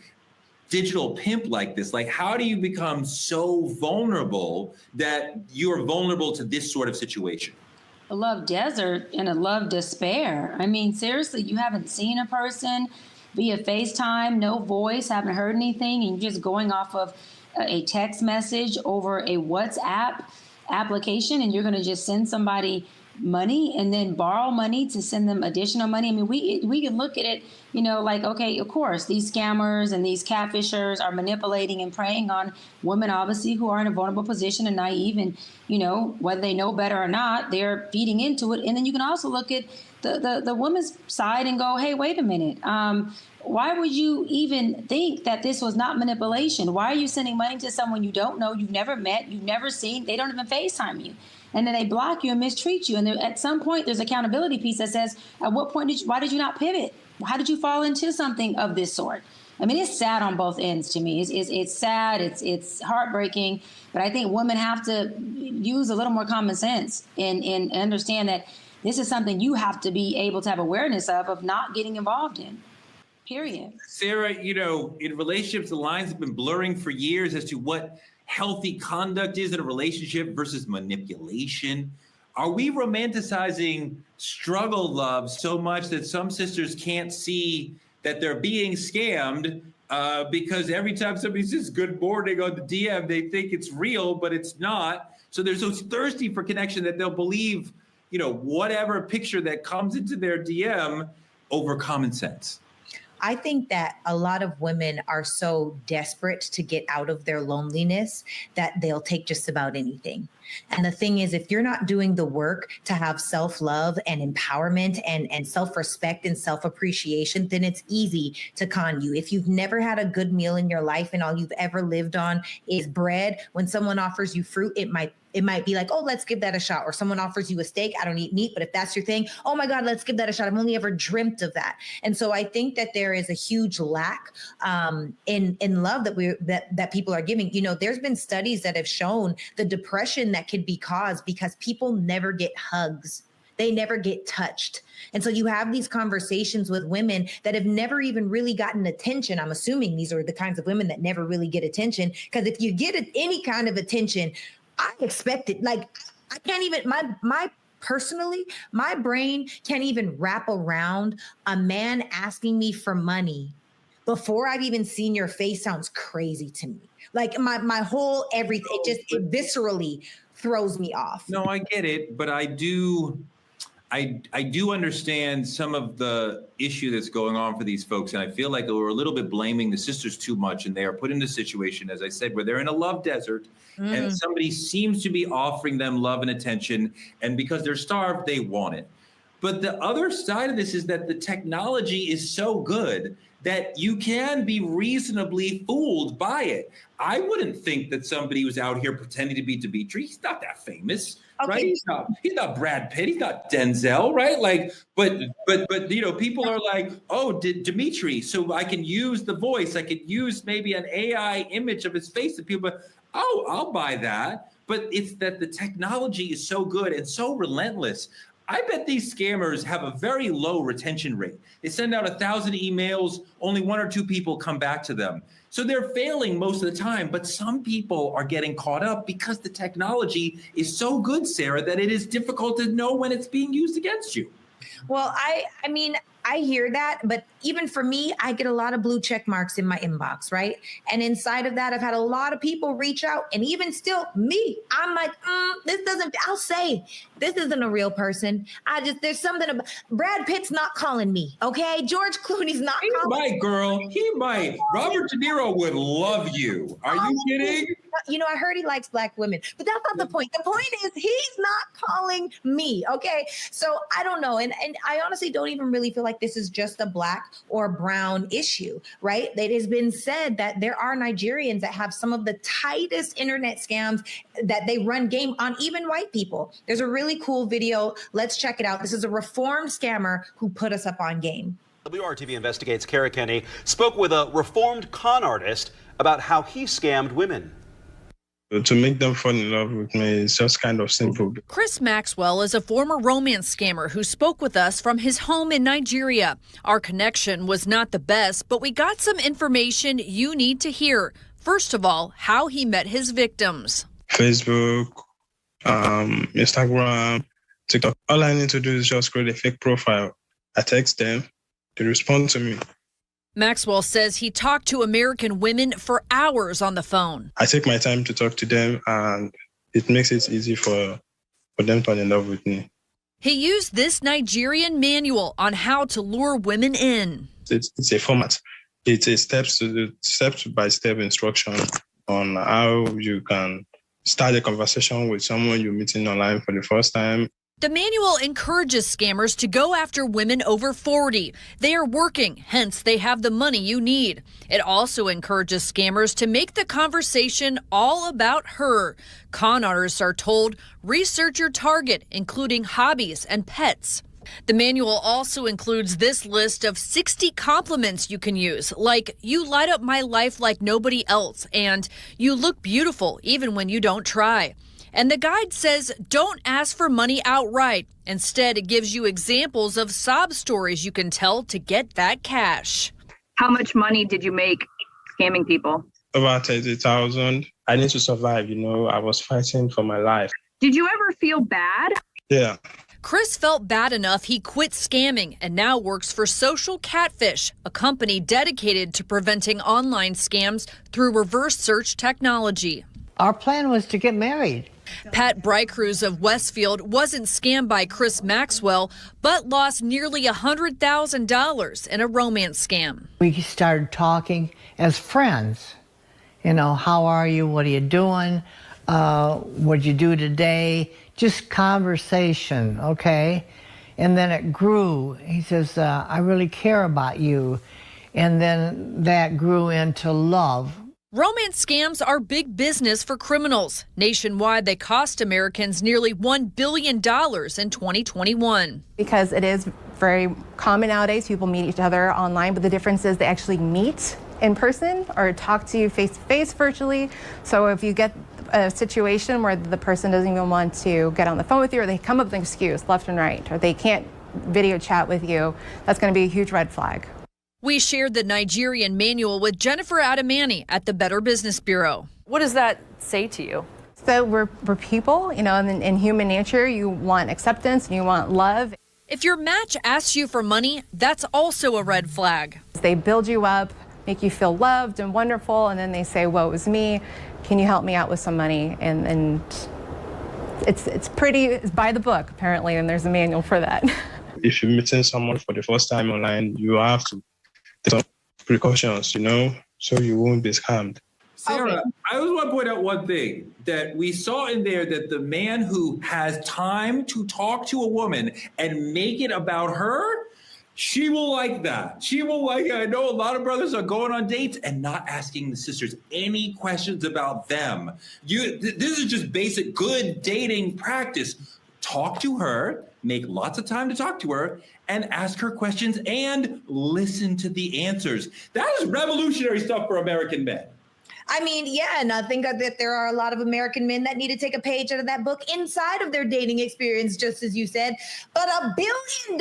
digital pimp like this. Like, how do you become so vulnerable that you're vulnerable to this sort of situation? A love desert and a love despair. I mean, seriously, you haven't seen a person via FaceTime, no voice, haven't heard anything, and you're just going off of a text message over a WhatsApp application, and you're going to just send somebody money and then borrow money to send them additional money. I mean, we can look at it, like, okay, of course, these scammers and these catfishers are manipulating and preying on women, obviously, who are in a vulnerable position and naive, and, whether they know better or not, they're feeding into it. And then you can also look at the woman's side and go, hey, wait a minute. why would you even think that this was not manipulation? Why are you sending money to someone you don't know, you've never met, you've never seen, they don't even FaceTime you? And then they block you and mistreat you. And at some point, there's accountability piece that says, at what point why did you not pivot? How did you fall into something of this sort? I mean, it's sad on both ends to me. It's sad, it's heartbreaking, but I think women have to use a little more common sense and understand that this is something you have to be able to have awareness of not getting involved in, period. Sarah, you know, in relationships, the lines have been blurring for years as to what healthy conduct is in a relationship versus manipulation. Are we romanticizing struggle love so much that some sisters can't see that they're being scammed because every time somebody says good morning on the DM, they think it's real, but it's not. So they're so thirsty for connection that they'll believe, you know, whatever picture that comes into their DM over common sense. I think that a lot of women are so desperate to get out of their loneliness that they'll take just about anything. And the thing is, if you're not doing the work to have self-love and empowerment and self-respect and self-appreciation, then it's easy to con you. If you've never had a good meal in your life and all you've ever lived on is bread, when someone offers you fruit, it might be like, oh, let's give that a shot. Or someone offers you a steak. I don't eat meat, but if that's your thing, oh my God, let's give that a shot. I've only ever dreamt of that. And so I think that there is a huge lack in love that people are giving. You know, there's been studies that have shown the depression that could be caused because people never get hugs. They never get touched. And so you have these conversations with women that have never even really gotten attention. I'm assuming these are the kinds of women that never really get attention, because if you get any kind of attention, I expect it. Like, I can't even, my brain can't even wrap around a man asking me for money before I've even seen your face. Sounds crazy to me. Like my whole everything, it viscerally throws me off. No, I get it, but I do understand some of the issue that's going on for these folks. And I feel like we're a little bit blaming the sisters too much. And they are put in a situation, as I said, where they're in a love desert and somebody seems to be offering them love and attention. And because they're starved, they want it. But the other side of this is that the technology is so good that you can be reasonably fooled by it. I wouldn't think that somebody who's out here pretending to be Dimitri, he's not that famous, right? He's not Brad Pitt, he's not Denzel, right? Like, but you know, people are like, oh, Dimitri, so I can use the voice, I could use maybe an AI image of his face, and people, oh, I'll buy that. But it's that the technology is so good and so relentless. I bet these scammers have a very low retention rate. They send out 1,000 emails, only 1 or 2 people come back to them. So they're failing most of the time, but some people are getting caught up because the technology is so good, Sarah, that it is difficult to know when it's being used against you. Well, I mean, I hear that, but even for me, I get a lot of blue check marks in my inbox, right? And inside of that, I've had a lot of people reach out, and even still me, I'm like, I'll say, this isn't a real person. There's something about, Brad Pitt's not calling me, okay? George Clooney's not calling me. He might, girl, he might. Robert De Niro would love you. Are you kidding? You know, I heard he likes black women, but that's not the point. The point is he's not calling me, okay? So I don't know. And I honestly don't even really feel like this is just a black or brown issue, right? It has been said that there are Nigerians that have some of the tightest internet scams that they run game on even white people. There's a really cool video. Let's check it out. This is a reformed scammer who put us up on game. WRTV Investigates Kara Kenny spoke with a reformed con artist about how he scammed women. To make them fall in love with me is just kind of simple. Chris Maxwell is a former romance scammer who spoke with us from his home in Nigeria. Our connection was not the best, but we got some information you need to hear. First of all, how he met his victims. Facebook, Instagram, TikTok. All I need to do is just create a fake profile. I text them, they respond to me. Maxwell says he talked to American women for hours on the phone. I take my time to talk to them, and it makes it easy for them to fall in love with me. He used this Nigerian manual on how to lure women in. It's a format. It's a step-by-step instruction on how you can start a conversation with someone you're meeting online for the first time. The manual encourages scammers to go after women over 40. They are working, hence they have the money you need. It also encourages scammers to make the conversation all about her. Con artists are told, research your target, including hobbies and pets. The manual also includes this list of 60 compliments you can use, like, you light up my life like nobody else, and you look beautiful even when you don't try. And the guide says don't ask for money outright. Instead, it gives you examples of sob stories you can tell to get that cash. How much money did you make scamming people? About 30,000. I need to survive, I was fighting for my life. Did you ever feel bad? Yeah. Chris felt bad enough he quit scamming and now works for Social Catfish, a company dedicated to preventing online scams through reverse search technology. Our plan was to get married. Pat Brycruz of Westfield wasn't scammed by Chris Maxwell, but lost nearly $100,000 in a romance scam. We started talking as friends. How are you? What are you doing? What'd you do today? Just conversation, okay? And then it grew. He says, I really care about you. And then that grew into love. Romance scams are big business for criminals. Nationwide, they cost Americans nearly $1 billion in 2021. Because it is very common nowadays, people meet each other online, but the difference is they actually meet in person or talk to you face-to-face virtually. So if you get a situation where the person doesn't even want to get on the phone with you, or they come up with an excuse left and right, or they can't video chat with you, that's going to be a huge red flag. We shared the Nigerian manual with Jennifer Adamani at the Better Business Bureau. What does that say to you? So we're people, and in human nature, you want acceptance and you want love. If your match asks you for money, that's also a red flag. They build you up, make you feel loved and wonderful, and then they say, well, it was me. Can you help me out with some money? And it's by the book, apparently, and there's a manual for that. If you're meeting someone for the first time online, you have to take some precautions, so you won't be scammed. Sarah, I just want to point out one thing that we saw in there, that the man who has time to talk to a woman and make it about her, she will like that. She will like it. I know a lot of brothers are going on dates and not asking the sisters any questions about them. This is just basic good dating practice. Talk to her, make lots of time to talk to her, and ask her questions and listen to the answers. That is revolutionary stuff for American men. I mean, yeah, and I think that there are a lot of American men that need to take a page out of that book inside of their dating experience, just as you said. But $1 billion?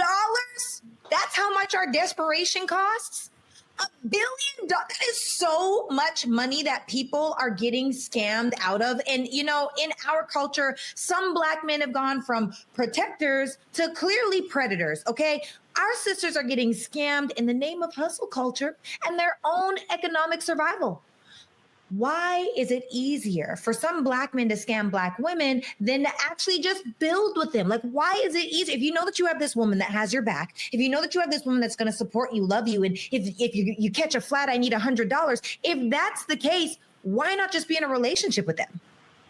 That's how much our desperation costs? $1 billion? That is so much money that people are getting scammed out of. And, in our culture, some Black men have gone from protectors to clearly predators, okay? Our sisters are getting scammed in the name of hustle culture and their own economic survival. Why is it easier for some Black men to scam Black women than to actually just build with them? Like, why is it easier? If you know that you have this woman that has your back, if you know that you have this woman that's going to support you, love you, and if you catch a flat, I need $100. If that's the case, why not just be in a relationship with them?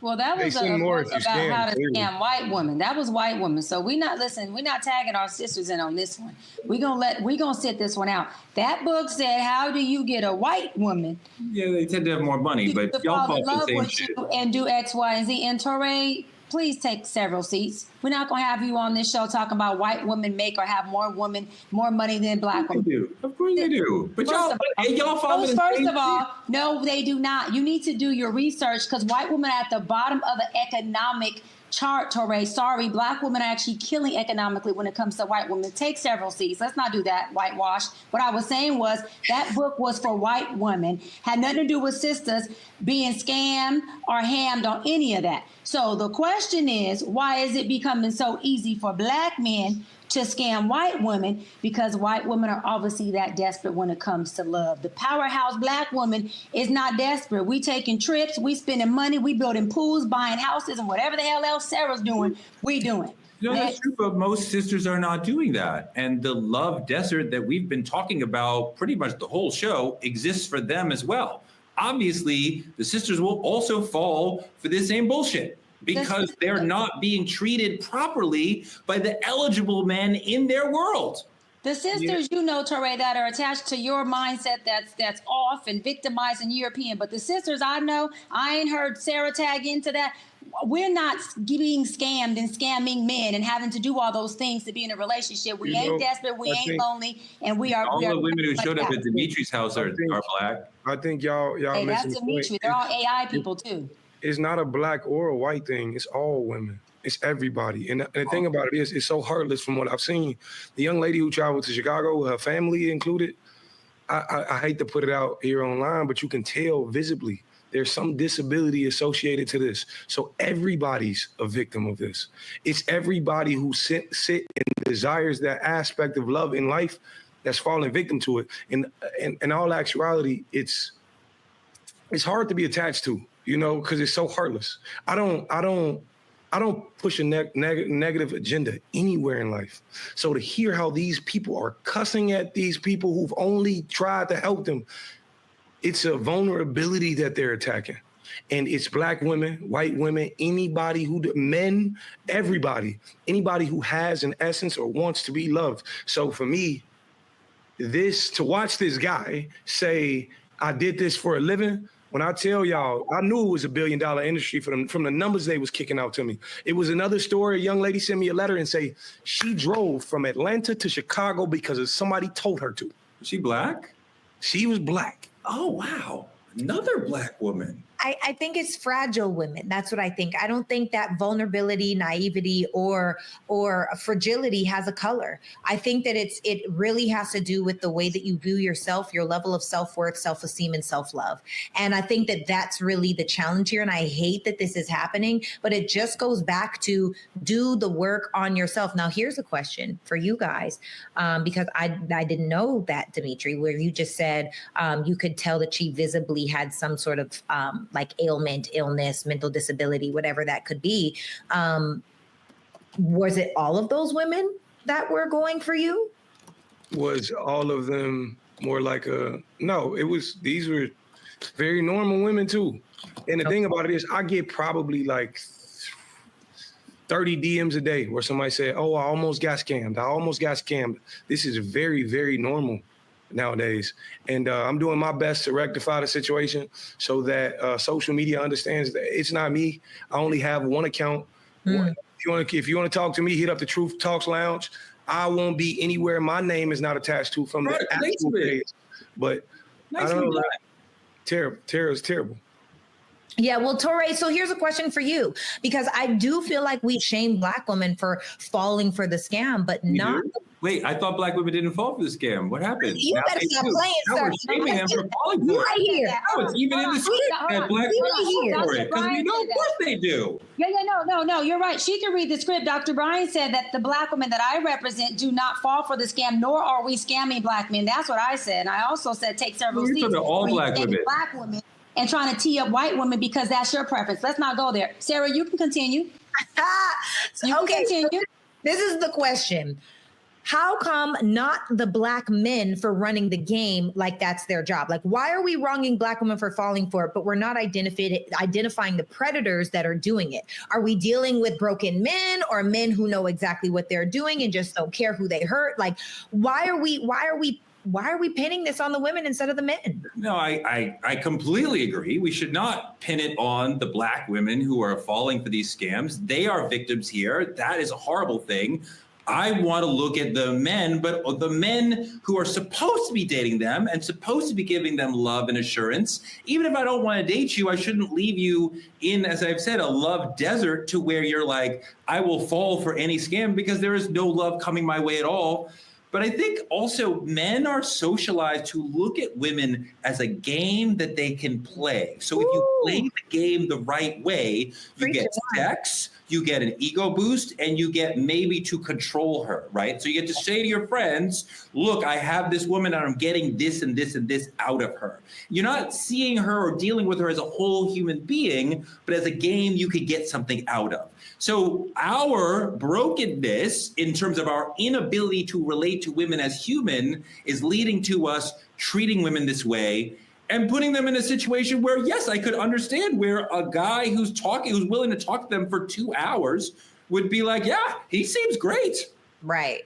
Well, that was a book about how to scam white women. That was white women. So we're not tagging our sisters in on this one. We're gonna sit this one out. That book said, how do you get a white woman? Yeah, they tend to have more money, but y'all fall for the same shit. And do X, Y, and Z. And Touré, please take several seats. We're not gonna have you on this show talking about white women make or have more money than Black women. Of course they do. But y'all follow the same First of all, no, they do not. You need to do your research, because white women are at the bottom of the economic chart, Touré. Sorry, Black women are actually killing economically when it comes to white women. Take several seats. Let's not do that, whitewash. What I was saying was that book was for white women, had nothing to do with sisters being scammed or hammed on any of that. So the question is, why is it becoming so easy for Black men to scam white women? Because white women are obviously that desperate when it comes to love. The powerhouse Black woman is not desperate. We taking trips, we spending money, we building pools, buying houses, and whatever the hell else Sarah's doing, we doing. That's true, but most sisters are not doing that. And the love desert that we've been talking about pretty much the whole show exists for them as well. Obviously, the sisters will also fall for this same bullshit. because they're not being treated properly by the eligible men in their world. The sisters, you know, Torre, that are attached to your mindset that's off and victimized and European. But the sisters I know, I ain't heard Sarah tag into that. We're not being scammed and scamming men and having to do all those things to be in a relationship. We ain't desperate, we ain't lonely, and we are. All the women who showed up at Dimitri's house are black. I think y'all Hey, that's missing the Dimitri. point. They're all AI people too. It's not a black or a white thing. It's all women. It's everybody. And the thing about it is, it's so heartless from what I've seen. The young lady who traveled to Chicago with her family included, I hate to put it out here online, but you can tell visibly there's some disability associated to this. So everybody's a victim of this. It's everybody who sit and desires that aspect of love in life that's falling victim to it. And in all actuality, it's hard to be attached to, you know, because it's so heartless. I don't push a negative agenda anywhere in life. So to hear how these people are cussing at these people who've only tried to help them, it's a vulnerability that they're attacking. And it's black women, white women, anybody men, everybody, anybody who has an essence or wants to be loved. So for me, to watch this guy say, I did this for a living, when I tell y'all, I knew it was $1 billion industry from the numbers they was kicking out to me. It was another story. A young lady sent me a letter and say she drove from Atlanta to Chicago because somebody told her to. Was she black? She was black. Oh, wow. Another black woman. I think it's fragile women. That's what I think. I don't think that vulnerability, naivety, or fragility has a color. I think that it really has to do with the way that you view yourself, your level of self-worth, self-esteem, and self-love. And I think that that's really the challenge here. And I hate that this is happening, but it just goes back to do the work on yourself. Now, here's a question for you guys, because I didn't know that, Dimitri, where you just said you could tell that she visibly had some sort of like ailment, illness, mental disability, whatever that could be. Was it all of those women that were going for you? Was all of them more like no, these were very normal women too. And the thing about it is I get probably like 30 DMs a day where somebody said, oh, I almost got scammed. This is very, very normal nowadays. And I'm doing my best to rectify the situation so that social media understands that it's not me. I only have one account. If you want to talk to me, hit up the Truth Talks Lounge. I won't be anywhere my name is not attached to from the actual page. But I don't know. Terror is terrible. Yeah, well, Torre, so here's a question for you, because I do feel like we shame black women for falling for the scam, but not. Wait, I thought black women didn't fall for the scam. What happened? You better stop playing, sir. We're shaming them for falling for it. Right here. No, it's even in the script that black women fall for it, because we know, of course they do. No, you're right. She can read the script. Dr. Bryan said that the black women that I represent do not fall for the scam, nor are we scamming black men. That's what I said. And I also said take several seats. You're all black women. Black women. And trying to tee up white women because that's your preference. Let's not go there. Sarah, you can continue. Okay, continue. This is the question. How come not the black men for running the game like that's their job? Like, why are we wronging black women for falling for it, but we're not identifying the predators that are doing it? Are we dealing with broken men or men who know exactly what they're doing and just don't care who they hurt? Like, why are we pinning this on the women instead of the men? No, I completely agree. We should not pin it on the black women who are falling for these scams. They are victims here. That is a horrible thing. I want to look at the men, but the men who are supposed to be dating them and supposed to be giving them love and assurance. Even if I don't want to date you, I shouldn't leave you in, as I've said, a love desert to where you're like, I will fall for any scam because there is no love coming my way at all. But I think also men are socialized to look at women as a game that they can play. So if you play the game the right way, you get sex, you get an ego boost, and you get maybe to control her, right? So you get to say to your friends, look, I have this woman and I'm getting this and this and this out of her. You're not seeing her or dealing with her as a whole human being, but as a game you could get something out of. So our brokenness in terms of our inability to relate to women as human is leading to us treating women this way. and putting them in a situation where, yes, I could understand where a guy who's willing to talk to them for 2 hours would be like, yeah, he seems great. Right.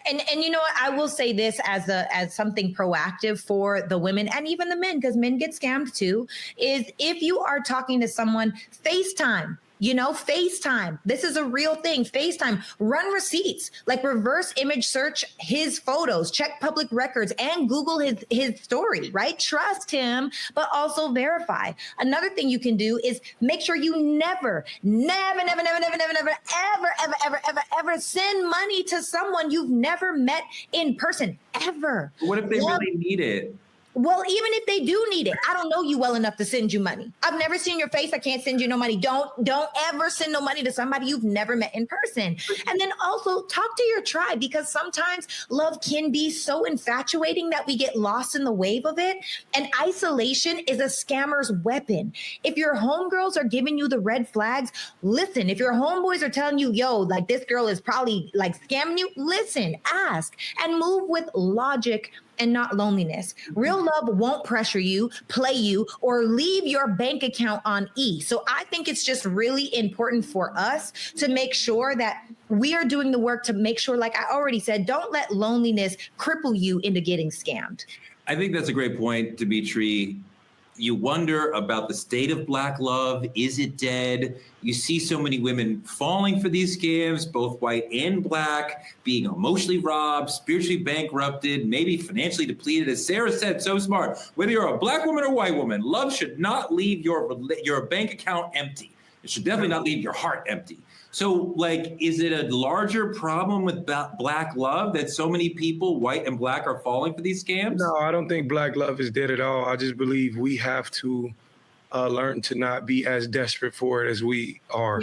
And you know what? I will say this as something proactive for the women and even the men, because men get scammed too, is if you are talking to someone, FaceTime. FaceTime. This is a real thing. FaceTime. Run receipts, like reverse image search his photos, check public records, and Google his story, right? Trust him, but also verify. Another thing you can do is make sure you never send money to someone you've never met in person, ever. What if they really need it? Well, even if they do need it, I don't know you well enough to send you money. I've never seen your face. I can't send you no money. Don't ever send no money to somebody you've never met in person. And then also talk to your tribe, because sometimes love can be so infatuating that we get lost in the wave of it. And isolation is a scammer's weapon. If your homegirls are giving you the red flags, listen. If your homeboys are telling you, yo, like this girl is probably like scamming you, listen, ask, and move with logic and not loneliness. Real love won't pressure you, play you, or leave your bank account on E. So I think it's just really important for us to make sure that we are doing the work to make sure, like I already said, don't let loneliness cripple you into getting scammed. I think that's a great point, Dimitri. You wonder about the state of Black love. Is it dead? You see so many women falling for these scams, both white and Black, being emotionally robbed, spiritually bankrupted, maybe financially depleted. As Sarah said, so smart. Whether you're a Black woman or white woman, love should not leave your bank account empty. It should definitely not leave your heart empty. So, like, is it a larger problem with Black love that so many people, white and Black, are falling for these scams? No, I don't think Black love is dead at all. I just believe we have to learn to not be as desperate for it as we are.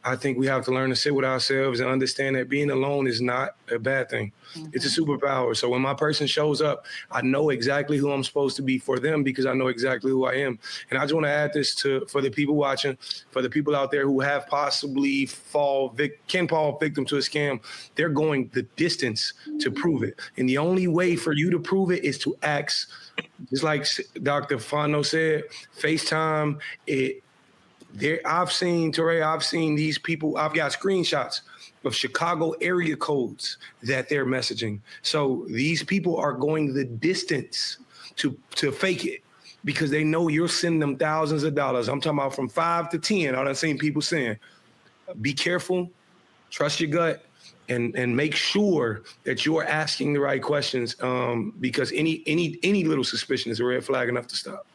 I think we have to learn to sit with ourselves and understand that being alone is not a bad thing. Mm-hmm. It's a superpower. So when my person shows up, I know exactly who I'm supposed to be for them because I know exactly who I am. And I just want to add this for the people watching, for the people out there who have possibly can fall victim to a scam. They're going the distance to prove it. And the only way for you to prove it is to ask, just like Dr. Fano said, FaceTime it. I've seen these people. I've got screenshots of Chicago area codes that they're messaging. So these people are going the distance to fake it because they know you're sending them thousands of dollars. I'm talking about from 5 to 10. I've seen people saying, be careful, trust your gut, and make sure that you're asking the right questions because any little suspicion is a red flag enough to stop.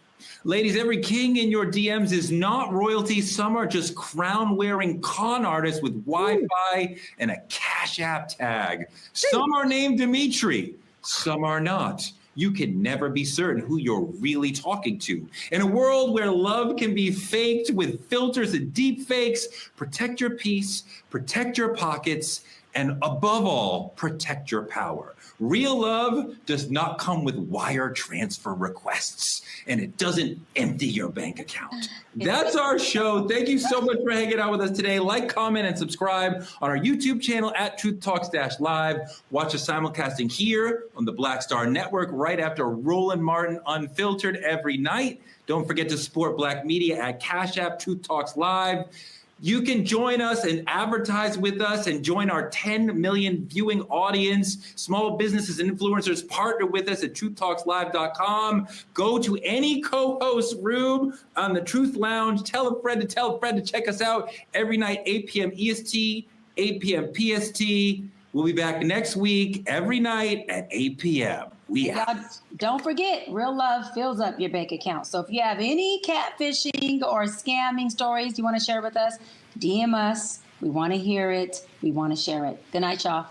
Ladies, every king in your DMs is not royalty. Some are just crown-wearing con artists with Wi-Fi and a CashApp tag. Some are named Dimitri. Some are not. You can never be certain who you're really talking to. In a world where love can be faked with filters and deep fakes, protect your peace, protect your pockets, and above all, protect your power. Real love does not come with wire transfer requests, and it doesn't empty your bank account. That's our show. Thank you so much for hanging out with us today. Like, comment, and subscribe on our YouTube channel at TruthTalks-Live. Watch us simulcasting here on the Black Star Network right after Roland Martin Unfiltered every night. Don't forget to support Black media at CashApp Truth Talks Live. You can join us and advertise with us and join our 10 million viewing audience. Small businesses and influencers partner with us at TruthTalksLive.com. Go to any co-host room on the Truth Lounge. Tell a friend to check us out every night, 8 p.m. EST, 8 p.m. PST. We'll be back next week, every night at 8 p.m. Don't forget, real love fills up your bank account. So if you have any catfishing or scamming stories you want to share with us, DM us. We want to hear it. We want to share it. Good night, y'all.